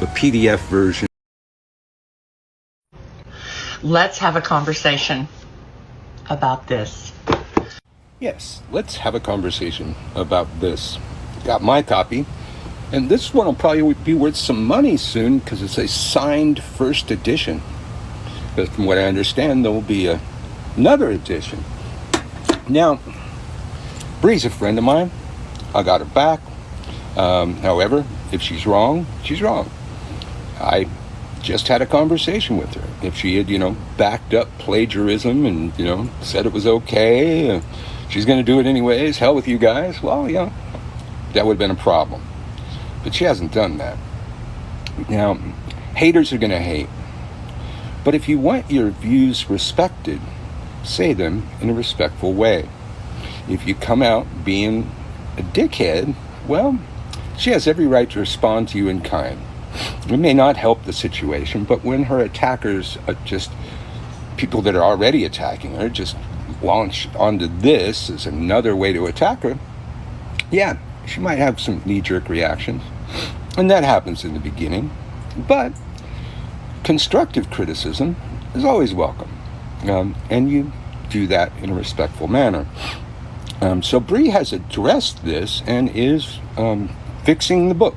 the PDF version. Let's have a conversation about this. Yes, let's have a conversation about this. Got my copy, and this one will probably be worth some money soon because it's a signed first edition. But from what I understand, there will be another edition. Now, Bree's a friend of mine. I got her back. However, if she's wrong, she's wrong. I just had a conversation with her. If she had, backed up plagiarism and, said it was okay, she's going to do it anyways, hell with you guys, well, that would have been a problem. But she hasn't done that. Now, haters are going to hate. But if you want your views respected, say them in a respectful way. If you come out being a dickhead, well, she has every right to respond to you in kind. It may not help the situation, but when her attackers are just people that are already attacking her, just launch onto this as another way to attack her, yeah, she might have some knee-jerk reactions. And that happens in the beginning. But constructive criticism is always welcome. And you do that in a respectful manner. So Bree has addressed this and is fixing the book.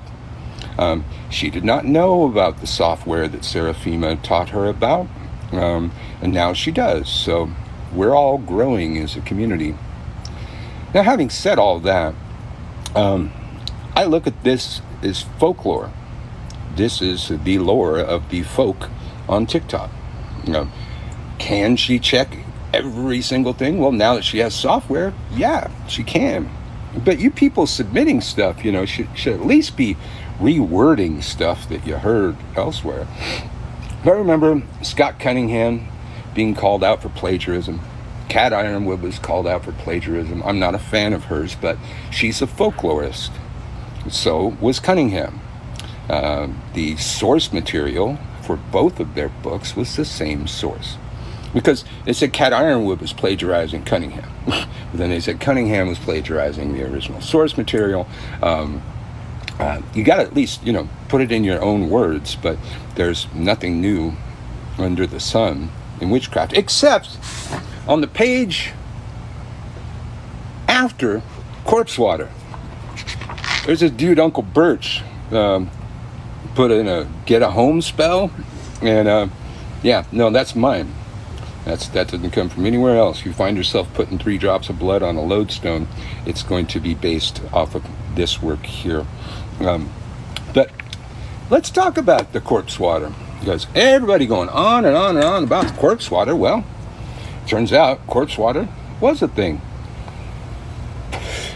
She did not know about the software that Seraphima taught her about, and now she does. So we're all growing as a community. Now, having said all that, I look at this as folklore. This is the lore of the folk on TikTok. Can she check every single thing? Well, now that she has software, yeah, she can. But you people submitting stuff, should at least be rewording stuff that you heard elsewhere. I remember Scott Cunningham being called out for plagiarism. Cat Ironwood was called out for plagiarism. I'm not a fan of hers, but she's a folklorist. So was Cunningham. The source material for both of their books was the same source. Because they said Cat Ironwood was plagiarizing Cunningham. But then they said Cunningham was plagiarizing the original source material. You got to at least, put it in your own words, but there's nothing new under the sun in witchcraft, except on the page after Corpse Water. There's this dude, Uncle Birch, put in a get a home spell, and that's mine. That doesn't come from anywhere else. If you find yourself putting 3 drops of blood on a lodestone, it's going to be based off of this work here. But let's talk about the corpse water, because everybody going on and on and on about the corpse water. Well, turns out corpse water was a thing.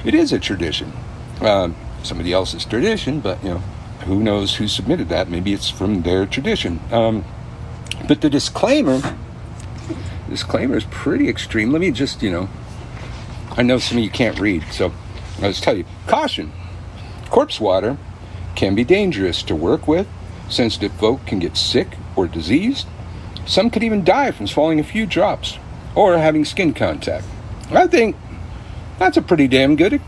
It is a tradition. Somebody else's tradition, but who knows who submitted that? Maybe it's from their tradition. But the disclaimer is pretty extreme. Let me just, I know some of you can't read, so I'll just tell you. Caution. Corpse water can be dangerous to work with. Sensitive folk can get sick or diseased. Some could even die from swallowing a few drops or having skin contact. I think that's a pretty damn good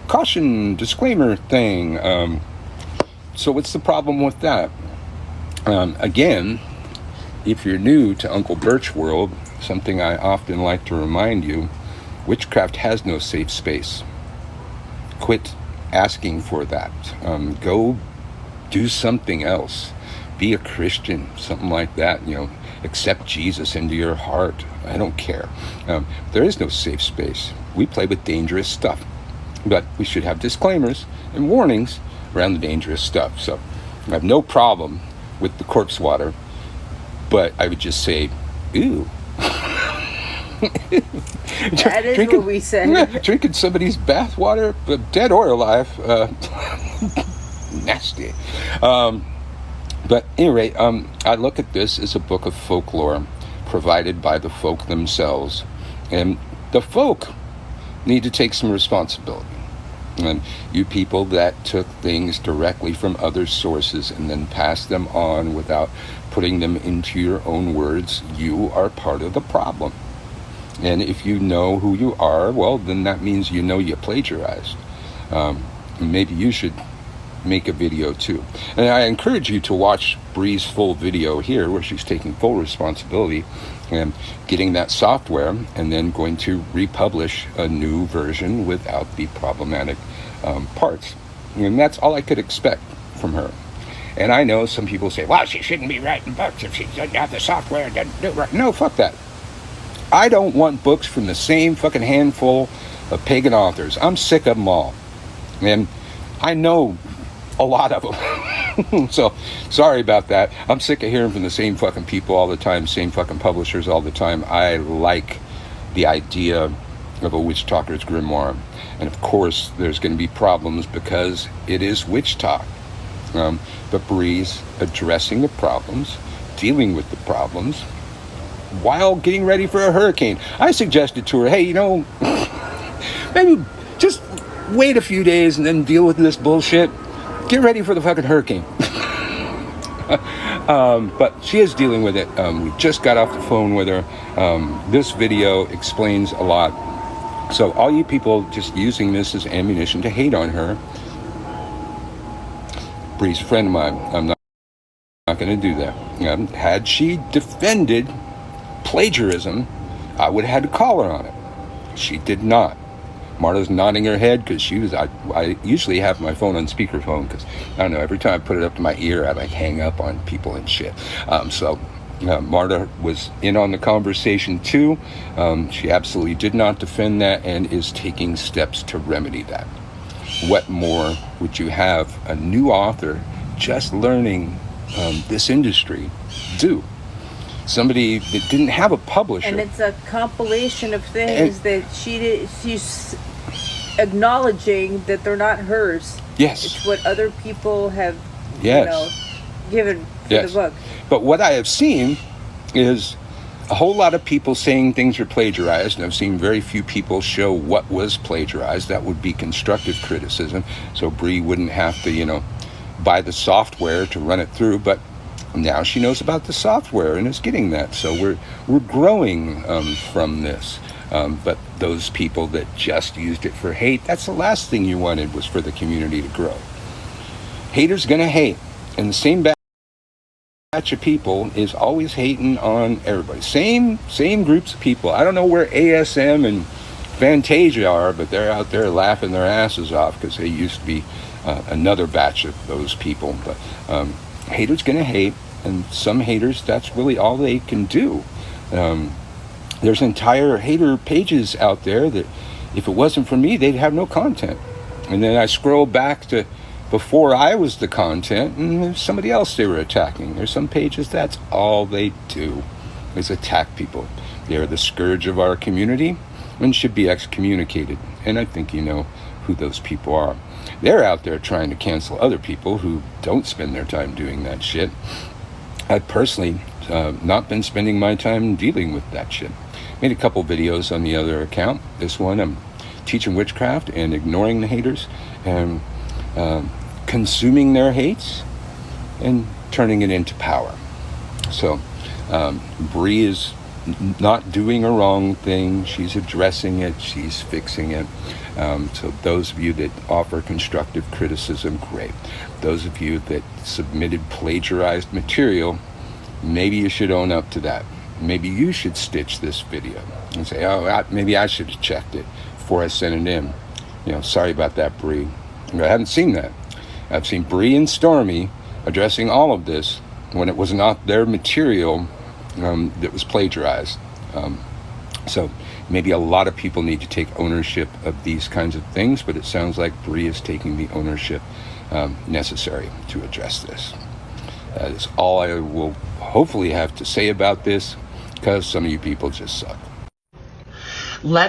caution disclaimer thing. So what's the problem with that? Again, if you're new to Uncle Birch world, something I often like to remind you, witchcraft has no safe space. Quit asking for that. Go do something else. Be a Christian, something like that. Accept Jesus into your heart. I don't care. There is no safe space. We play with dangerous stuff, but we should have disclaimers and warnings around the dangerous stuff. So I have no problem with the corpse water, but I would just say, ew. That is what we said. Drinking somebody's bath water, dead or alive, nasty. But anyway, I look at this as a book of folklore provided by the folk themselves. And the folk need to take some responsibility. And you people that took things directly from other sources and then passed them on without putting them into your own words, you are part of the problem. And if you know who you are, well, then that means you know you plagiarized. Maybe you should make a video too. And I encourage you to watch Bree's full video here, where she's taking full responsibility and getting that software and then going to republish a new version without the problematic parts. And that's all I could expect from her. And I know some people say, well, she shouldn't be writing books if she doesn't have the software and doesn't do it right. No, fuck that. I don't want books from the same fucking handful of pagan authors. I'm sick of them all. And I know a lot of them. So, sorry about that. I'm sick of hearing from the same fucking people all the time, same fucking publishers all the time. I like the idea of a witch talker's grimoire. And of course, there's going to be problems because it is witch talk. But Bree's addressing the problems, dealing with the problems, while getting ready for a hurricane. I suggested to her, hey, you know, maybe just wait a few days and then deal with this bullshit. Get ready for the fucking hurricane. But she is dealing with it. We just got off the phone with her. This video explains a lot. So all you people just using this as ammunition to hate on her, Bree's a friend of mine. I'm not going to do that. Had she defended plagiarism, I would have had to call her on it. She did not. Marta's nodding her head because she was. I usually have my phone on speakerphone because I don't know. Every time I put it up to my ear, I like hang up on people and shit. So Marta was in on the conversation too. She absolutely did not defend that and is taking steps to remedy that. What more would you have a new author just learning this industry do? Somebody that didn't have a publisher. And it's a compilation of things that she's acknowledging that they're not hers. Yes. It's what other people have, given for yes. the book. But what I have seen is a whole lot of people saying things are plagiarized, and I've seen very few people show what was plagiarized. That would be constructive criticism. So Bree wouldn't have to, buy the software to run it through, but now she knows about the software and is getting that. So we're growing from this. But those people that just used it for hate, that's the last thing you wanted, was for the community to grow. Haters gonna hate. And the same batch of people is always hating on everybody. Same groups of people. I don't know where ASM and Fantasia are, but they're out there laughing their asses off because they used to be another batch of those people. But haters gonna hate, and some haters, that's really all they can do. There's entire hater pages out there that if it wasn't for me, they'd have no content. And then I scroll back to before I was the content, and there's somebody else they were attacking. There's some pages that's all they do is attack people. They're the scourge of our community and should be excommunicated. And I think you know who those people are. They're out there trying to cancel other people who don't spend their time doing that shit. I've personally not been spending my time dealing with that shit. Made a couple videos on the other account. This one, I'm teaching witchcraft and ignoring the haters and consuming their hates and turning it into power. So Bree is not doing a wrong thing. She's addressing it. She's fixing it. So those of you that offer constructive criticism, great. Those of you that submitted plagiarized material, maybe you should own up to that. Maybe you should stitch this video and say, maybe I should have checked it before I sent it in. Sorry about that, Bree. I haven't seen that. I've seen Bree and Stormy addressing all of this when it was not their material that was plagiarized. So maybe a lot of people need to take ownership of these kinds of things, but it sounds like Bree is taking the ownership necessary to address this. That is all I will hopefully have to say about this, because some of you people just suck. Let's